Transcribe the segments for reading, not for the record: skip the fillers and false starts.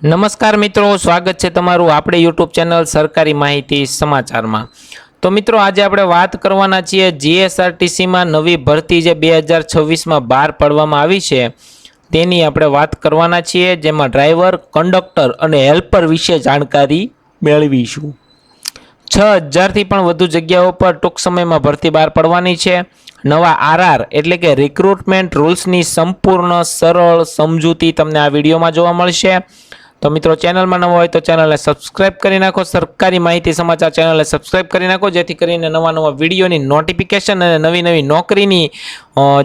નમસ્કાર મિત્રો, સ્વાગત છે તમારું આપણે યુટ્યુબ ચેનલ સરકારી માહિતી સમાચારમાં। તો મિત્રો આજે આપણે વાત કરવાના છીએ જીએસઆરટીસીમાં નવી ભરતી જે 2026માં બહાર પાડવામાં આવી છે તેની આપણે વાત કરવાના છીએ, જેમાં ડ્રાઈવર, કંડક્ટર અને હેલ્પર વિશે જાણકારી મેળવીશું। 6000થી પણ વધુ જગ્યાઓ પર ટૂંક સમયમાં ભરતી બહાર પડવાની છે। નવા આરઆર એટલે કે રિક્રુટમેન્ટ રૂલ્સની સંપૂર્ણ સરળ સમજૂતી તમને આ વિડીયોમાં જોવા મળશે। તો મિત્રો ચેનલમાં નવા હોય તો ચેનલને સબસ્ક્રાઇબ કરી નાખો, સરકારી માહિતી સમાચાર ચેનલને સબસ્ક્રાઇબ કરી નાખો, જેથી કરીને નવા વિડીયોની નોટિફિકેશન અને નવી નોકરીની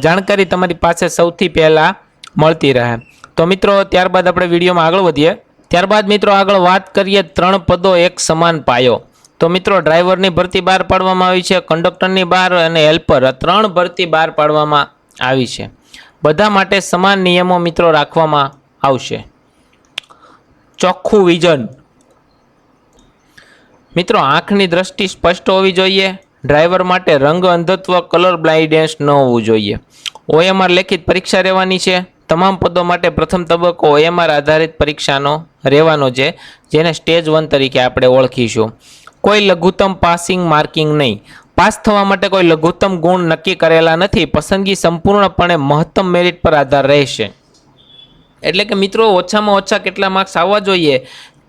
જાણકારી તમારી પાસે સૌથી પહેલાં મળતી રહે। તો મિત્રો ત્યારબાદ આપણે વિડીયોમાં આગળ વધીએ। ત્યારબાદ મિત્રો આગળ વાત કરીએ 3 પદો એક સમાન પાયો। તો મિત્રો ડ્રાઈવરની ભરતી બહાર પાડવામાં આવી છે, કંડક્ટરની બહાર અને હેલ્પર, 3 ભરતી બહાર પાડવામાં આવી છે। બધા માટે સમાન નિયમો મિત્રો રાખવામાં આવશે। ચોખ્ખું વિઝન મિત્રો, આંખની દ્રષ્ટિ સ્પષ્ટ હોવી જોઈએ। ડ્રાઈવર માટે રંગ અંધત્વ, કલર બ્લાઇન્ડનેસ ન હોવું જોઈએ। ઓએમઆર લેખિત પરીક્ષા રહેવાની છે। તમામ પદો માટે પ્રથમ તબક્કો ઓએમઆર આધારિત પરીક્ષાનો રહેવાનો છે, જેને સ્ટેજ 1 તરીકે આપણે ઓળખીશું। કોઈ લઘુત્તમ પાસિંગ માર્કિંગ નહીં। પાસ થવા માટે કોઈ લઘુત્તમ ગુણ નક્કી કરેલા નથી। પસંદગી સંપૂર્ણપણે મહત્તમ મેરિટ પર આધાર રહેશે। એટલે કે મિત્રો ઓછામાં ઓછા કેટલા માર્ક્સ આવવા જોઈએ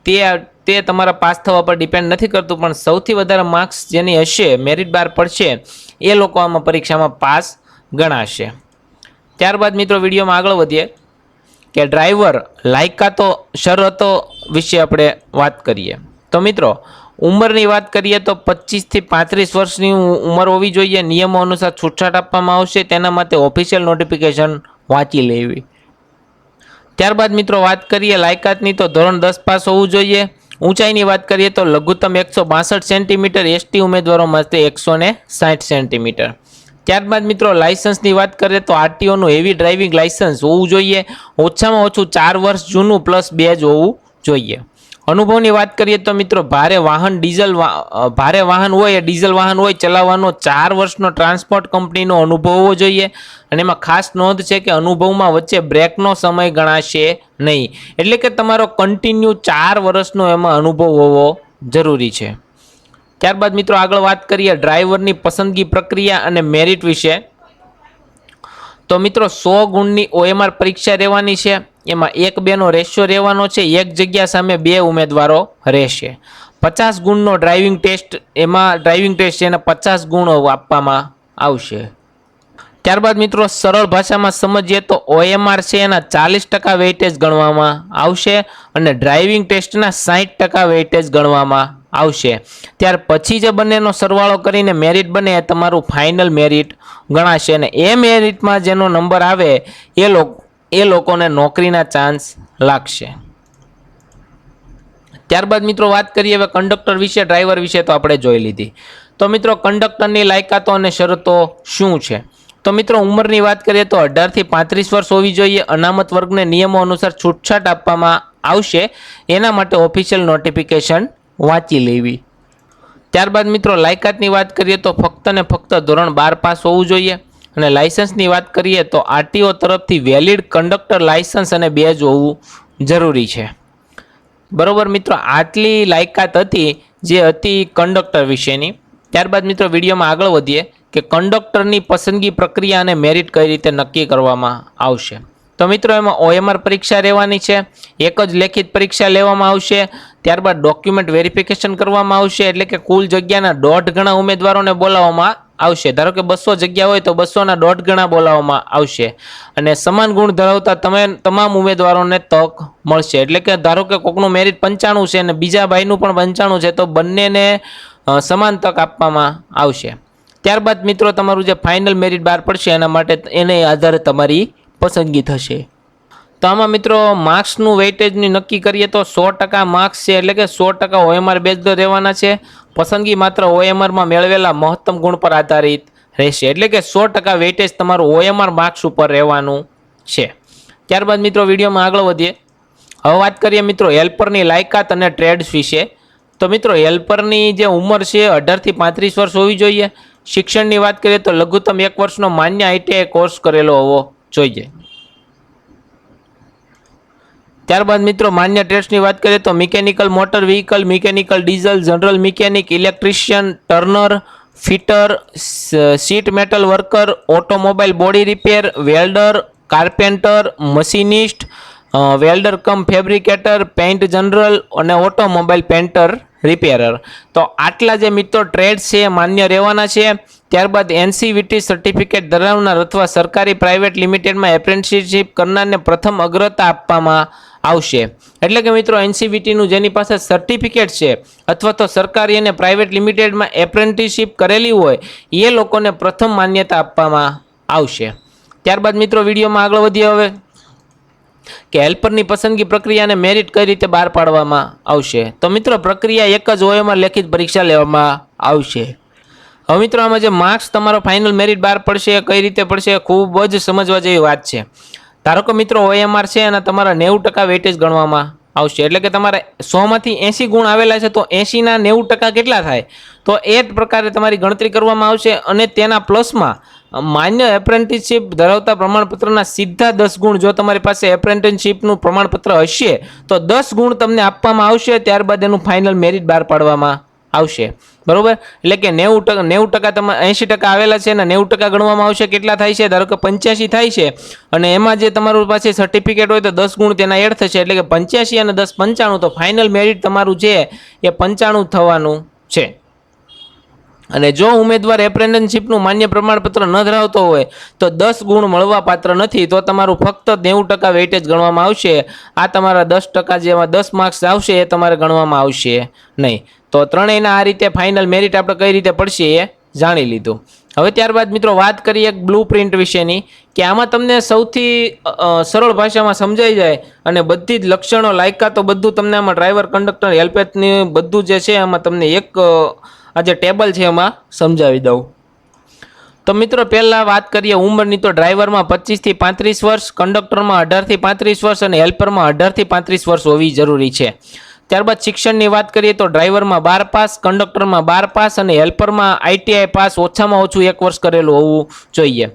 તે તમારા પાસ થવા પર ડિપેન્ડ નથી કરતું, પણ સૌથી વધારે માર્ક્સ જેની હશે, મેરિટ બહાર પડશે, એ લોકો આમાં પરીક્ષામાં પાસ ગણાશે। ત્યારબાદ મિત્રો વિડીયોમાં આગળ વધીએ કે ડ્રાઈવર લાયકાતો શરતો વિશે આપણે વાત કરીએ। તો મિત્રો ઉંમરની વાત કરીએ તો 25થી 35 વર્ષની ઉંમર હોવી જોઈએ। નિયમો અનુસાર છૂટછાટ આપવામાં આવશે, તેના માટે ઓફિશિયલ નોટિફિકેશન વાંચી લેવી। ત્યારબાદ મિત્રો વાત કરીએ લાયકાતની, તો ધોરણ 10 પાસ હોવું જોઈએ। ઊંચાઈની વાત કરીએ તો લઘુત્તમ 162 સેન્ટીમીટર, એસટી ઉમેદવારો માટે 160 સેન્ટીમીટર। ત્યારબાદ મિત્રો લાયસન્સની વાત કરીએ તો આરટીઓનું હેવી ડ્રાઇવિંગ લાયસન્સ હોવું જોઈએ। ઓછામાં ઓછું 4 વર્ષ જૂનું પ્લસ બેજ હોવું જોઈએ। અનુભવની વાત કરીએ તો મિત્રો ભારે વાહન હોય, ડીઝલ વાહન હોય, ચલાવવાનો 4 વર્ષનો ટ્રાન્સપોર્ટ કંપનીનો અનુભવ હોવો જોઈએ। અને એમાં ખાસ નોંધ છે કે અનુભવમાં વચ્ચે બ્રેકનો સમય ગણાશે નહીં, એટલે કે તમારો કન્ટિન્યુ 4 વર્ષનો એમાં અનુભવ હોવો જરૂરી છે। ત્યારબાદ મિત્રો આગળ વાત કરીએ ડ્રાઈવરની પસંદગી પ્રક્રિયા અને મેરિટ વિશે। તો મિત્રો 100 ગુણની ઓએમઆર પરીક્ષા રહેવાની છે। એમાં 1-2 નો રેશિયો રહેવાનો છે, એક જગ્યા સામે 2 ઉમેદવારો રહેશે। 50 ગુણનો ડ્રાઇવિંગ ટેસ્ટ, એમાં ડ્રાઇવિંગ ટેસ્ટ એને 50 ગુણ આપવામાં આવશે। ત્યારબાદ મિત્રો સરળ ભાષામાં સમજીએ તો ઓએમઆર છે એના 40% વેઇટેજ ગણવામાં આવશે અને ડ્રાઇવિંગ ટેસ્ટના 60% વેઇટેજ ગણવામાં આવશે। ત્યાર પછી જે બંનેનો સરવાળો કરીને મેરિટ બને એ તમારું ફાઇનલ મેરિટ ગણાશે અને એ મેરિટમાં જેનો નંબર આવે એ લોકોને નોકરીના ચાન્સ લાગશે। ત્યારબાદ મિત્રો વાત કરીએ હવે કંડક્ટર વિશે, ડ્રાઈવર વિશે તો આપણે જોઈ લીધી। તો મિત્રો કંડક્ટરની લાયકાતો અને શરતો શું છે? તો મિત્રો ઉંમરની વાત કરીએ તો 18થી 35 વર્ષ હોવી જોઈએ। અનામત વર્ગને નિયમો અનુસાર છૂટછાટ આપવામાં આવશે, એના માટે ઓફિશિયલ નોટિફિકેશન વાંચી લેવી। ત્યારબાદ મિત્રો લાયકાતની વાત કરીએ તો ફક્ત ને ફક્ત ધોરણ 12 પાસ હોવું જોઈએ। અને લાયસન્સની વાત કરીએ તો આરટીઓ તરફથી વેલિડ કંડક્ટર લાયસન્સ અને બેજ હોવું જરૂરી છે। બરોબર મિત્રો, આટલી લાયકાત હતી જે હતી કંડક્ટર વિશેની। ત્યારબાદ મિત્રો વિડીયોમાં આગળ વધીએ કે કંડક્ટરની પસંદગી પ્રક્રિયા અને મેરિટ કઈ રીતે નક્કી કરવામાં આવશે। તો મિત્રો એમાં ઓએમઆર પરીક્ષા રહેવાની છે, એક જ લેખિત પરીક્ષા લેવામાં આવશે। ત્યારબાદ ડોક્યુમેન્ટ વેરિફિકેશન કરવામાં આવશે, એટલે કે કુલ જગ્યાના 1.5 ગણા ઉમેદવારોને બોલાવવામાં આવશે। ધારો કે 200 જગ્યા હોય તો 200ના 1.5 ગણા બોલાવવામાં આવશે અને સમાન ગુણ ધરાવતા તમામ ઉમેદવારોને તક મળશે। એટલે કે ધારો કે કોકનું મેરિટ 95 છે અને બીજા ભાઈનું પણ 95 છે, તો બંનેને સમાન તક આપવામાં આવશે। ત્યારબાદ મિત્રો તમારું જે ફાઇનલ મેરિટ બહાર પડશે એના માટે એને આધારે તમારી પસંદગી થશે। તો આમાં મિત્રો માર્ક્સનું વેઇટેજની નક્કી કરીએ તો 100% માર્ક્સ છે, એટલે કે 100% ઓએમઆર બેઝ રહેવાના છે। પસંદગી માત્ર ઓએમઆરમાં મેળવેલા મહત્તમ ગુણ પર આધારિત રહેશે, એટલે કે 100% વેઇટેજ તમારું ઓએમઆર માર્ક્સ ઉપર રહેવાનું છે। ત્યારબાદ મિત્રો વિડીયોમાં આગળ વધીએ। હવે વાત કરીએ મિત્રો હેલ્પરની લાયકાત અને ટ્રેડ્સ વિશે। તો મિત્રો હેલ્પરની જે ઉંમર છે 18થી 35 વર્ષ હોવી જોઈએ। શિક્ષણની વાત કરીએ તો લઘુત્તમ 1 વર્ષનો માન્ય આઈટીઆઈ કોર્સ કરેલો હોવો જોઈએ। ત્યારબાદ મિત્રો માન્ય ટ્રેડ્સની વાત કરીએ તો mechanical motor vehicle, mechanical diesel, general mechanic, electrician, turner, fitter, sheet metal worker, automobile body repair, welder, carpenter, machinist, welder cum fabricator, paint general અને ઓટોમોબાઈલ પેન્ટર રિપેરર. તો આટલા જે મિત્રો ટ્રેડ છે એ માન્ય રહેવાના છે. ત્યારબાદ એનસીવીટી સર્ટિફિકેટ ધરાવનાર અથવા સરકારી પ્રાઇવેટ લિમિટેડમાં એપ્રેન્ટિસશીપ કરનારને પ્રથમ અગ્રતા આપવામાં આવશે. એટલે કે મિત્રો એનસીવીટીનું જેની પાસે સર્ટિફિકેટ છે અથવા તો સરકારી અને પ્રાઇવેટ લિમિટેડમાં એપ્રેન્ટિસશીપ કરેલી હોય એ લોકોને પ્રથમ માન્યતા આપવામાં આવશે. ત્યારબાદ મિત્રો વિડીયોમાં આગળ વધીએ હવે કે હેલ્પરની પસંદગી પ્રક્રિયા અને મેરિટ કઈ રીતે બહાર પાડવામાં આવશે. તો મિત્રો પ્રક્રિયા એક જ OMR લેખિત પરીક્ષા લેવામાં આવશે. હવે મિત્રો આમાં જે માર્ક્સ તમારો ફાઇનલ મેરિટ બહાર પડશે કઈ રીતે પડશે ખૂબ જ સમજવા જેવી વાત છે. ધારો કે મિત્રો OMR છે અને તમારા 90% વેટેજ ગણવામાં આવશે. એટલે કે તમારે 100માંથી 80 ગુણ આવેલા છે તો 80ના 90% કેટલા થાય તો એ જ પ્રકારે તમારી ગણતરી કરવામાં આવશે અને તેના પ્લસમાં માન્ય એપ્રેન્ટિસશીપ ધરાવતા પ્રમાણપત્રના સીધા 10 ગુણ, જો તમારી પાસે એપ્રેન્ટિસશીપનું પ્રમાણપત્ર હશે તો 10 ગુણ તમને આપવામાં આવશે. ત્યારબાદ એનું ફાઇનલ મેરિટ બહાર પાડવામાં આવશે. બરોબર, એટલે કે 90% તમારે 80% આવેલા છે અને 90% ગણવામાં આવશે. કેટલા થાય છે ધારો કે 85 થાય છે અને એમાં જે તમારું પાસે સર્ટિફિકેટ હોય તો 10 ગુણ તેના એડ થશે. એટલે કે 85 અને 10 95, તો ફાઇનલ મેરિટ તમારું છે એ 95 થવાનું છે. અને જો ઉમેદવાર એપ્રેન્ટિસશીપનું માન્ય પ્રમાણપત્ર ન ધરાવતો હોય તો 10 ગુણ મળવા પાત્ર નથી, તો તમારું ફક્ત 90% વેટેજ ગણવામાં આવશે. આ તમારા 10% જેમાં 10 માર્ક્સ આવશે એ તમારે ગણવામાં આવશે નહીં. તો ત્રણેયના આ રીતે ફાઇનલ મેરિટ આપણે કઈ રીતે પડશે એ જાણી લીધું. હવે ત્યારબાદ મિત્રો વાત કરીએ એક બ્લુ પ્રિન્ટ વિશેની કે આમાં તમને સૌથી સરળ ભાષામાં સમજાઈ જાય અને બધી જ લક્ષણો લાયકાતો બધું તમને આમાં ડ્રાઈવર, કંડક્ટર, હેલ્પેજની બધું જે છે આમાં તમને એક આ જે ટેબલ છે એમાં સમજાવી દઉં. તો મિત્રો પહેલાં વાત કરીએ ઉંમરની, તો ડ્રાઈવરમાં 25 થી 35 વર્ષ, કંડક્ટરમાં 18 થી 35 વર્ષ અને હેલ્પરમાં 18 થી 35 વર્ષ હોવી જરૂરી છે. ત્યારબાદ શિક્ષણની વાત કરીએ તો ડ્રાઈવરમાં 12 પાસ, કંડક્ટરમાં 12 પાસ અને હેલ્પરમાં ITI પાસ ઓછામાં ઓછું 1 વર્ષ કરેલું હોવું જોઈએ.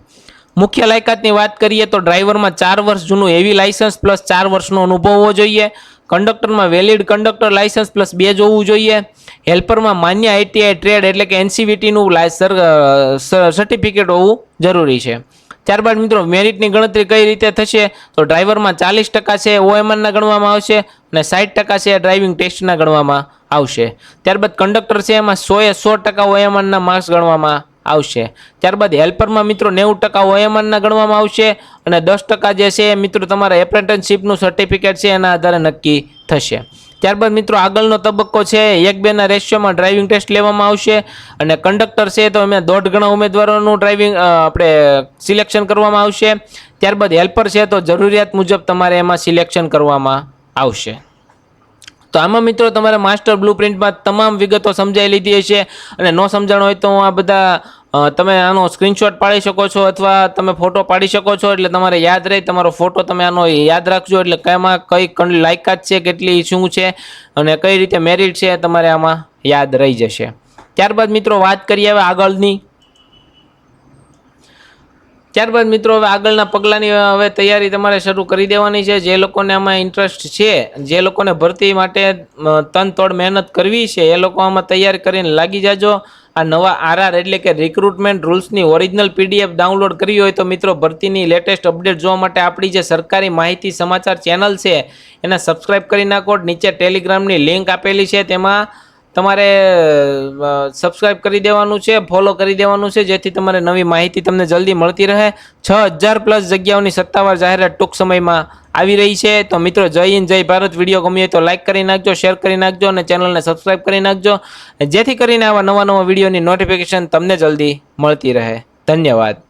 મુખ્ય લાયકાતની વાત કરીએ તો ડ્રાઈવરમાં 4 વર્ષ જૂનું હેવી લાયસન્સ પ્લસ 4 વર્ષનો અનુભવ હોવો જોઈએ. કંડક્ટરમાં વેલિડ કંડક્ટર લાયસન્સ પ્લસ 2 હોવું જોઈએ. હેલ્પરમાં માન્ય ITI ટ્રેડ એટલે કે NCVTનું સર્ટિફિકેટ હોવું જરૂરી છે. ત્યારબાદ મિત્રો મેરિટની ગણતરી કઈ રીતે થશે તો ડ્રાઈવરમાં 40% છે OMRના ગણવામાં આવશે અને 60% છે ડ્રાઇવિંગ ટેસ્ટના ગણવામાં આવશે. ત્યારબાદ કંડક્ટર છે એમાં 100% OMRના માર્ક્સ ગણવામાં આવશે. ત્યારબાદ હેલ્પરમાં મિત્રો 90% OMRના ગણવામાં આવશે અને 10% જે છે મિત્રો તમારા એપ્રેન્ટિસશીપનું સર્ટિફિકેટ છે એના આધારે નક્કી થશે. ત્યારબાદ મિત્રો આગળનો તબક્કો છે 1:2ના રેશિયોમાં ડ્રાઇવિંગ ટેસ્ટ લેવામાં આવશે અને કંડક્ટર છે તો એમાં 1.5 ગણા ઉમેદવારોનું ડ્રાઇવિંગ આપણે સિલેક્શન કરવામાં આવશે. ત્યારબાદ હેલ્પર છે તો જરૂરિયાત મુજબ તમારે એમાં સિલેક્શન કરવામાં આવશે. તો આમાં મિત્રો તમારે માસ્ટર બ્લુ પ્રિન્ટમાં તમામ વિગતો સમજાઈ લીધી હશે અને ન સમજાણો હોય તો હું આ બધા તમે આનો સ્ક્રીનશોટ પાડી શકો છો અથવા તમે ફોટો પાડી શકો છો. એટલે તમારે યાદ રહે, તમારો ફોટો તમે આનો યાદ રાખજો. એટલે કેમાં કઈ લાયકાત છે, કેટલી શું છે અને કઈ રીતે મેરિટ છે તમારે આમાં યાદ રહી જશે. ત્યારબાદ મિત્રો વાત કરીએ હવે આગળની. ત્યારબાદ મિત્રો હવે આગળના પગલાંની હવે તૈયારી તમારે શરૂ કરી દેવાની છે. જે લોકોને આમાં ઇન્ટરેસ્ટ છે, જે લોકોને ભરતી માટે તનતોડ મહેનત કરવી છે એ લોકો આમાં તૈયારી કરીને લાગી જાજો. આ નવા RR એટલે કે રિક્રુટમેન્ટ રૂલ્સની ઓરિજિનલ PDF ડાઉનલોડ કરવી હોય તો મિત્રો ભરતીની લેટેસ્ટ અપડેટ જોવા માટે આપણી જે સરકારી માહિતી સમાચાર ચેનલ છે એને સબસ્ક્રાઈબ કરી નાખો. નીચે ટેલિગ્રામની લિંક આપેલી છે તેમાં તમારે સબસ્ક્રાઈબ કરી દેવાનું છે, ફોલો કરી દેવાનું છે, જેથી તમારે નવી માહિતી તમને જલ્દી મળતી રહે. 6000+ જગ્યાઓની સત્તાવાર જાહેરાત ટૂંક સમયમાં આવી રહી છે. તો મિત્રો જય હિન્દ, જય ભારત. વિડીયો ગમ્યો તો લાઇક કરી નાખજો, શેર કરી નાખજો અને ચેનલને સબસ્ક્રાઈબ કરી નાખજો, જેથી કરીને આવા નવા વિડીયોની નોટિફિકેશન તમને જલ્દી મળતી રહે. ધન્યવાદ.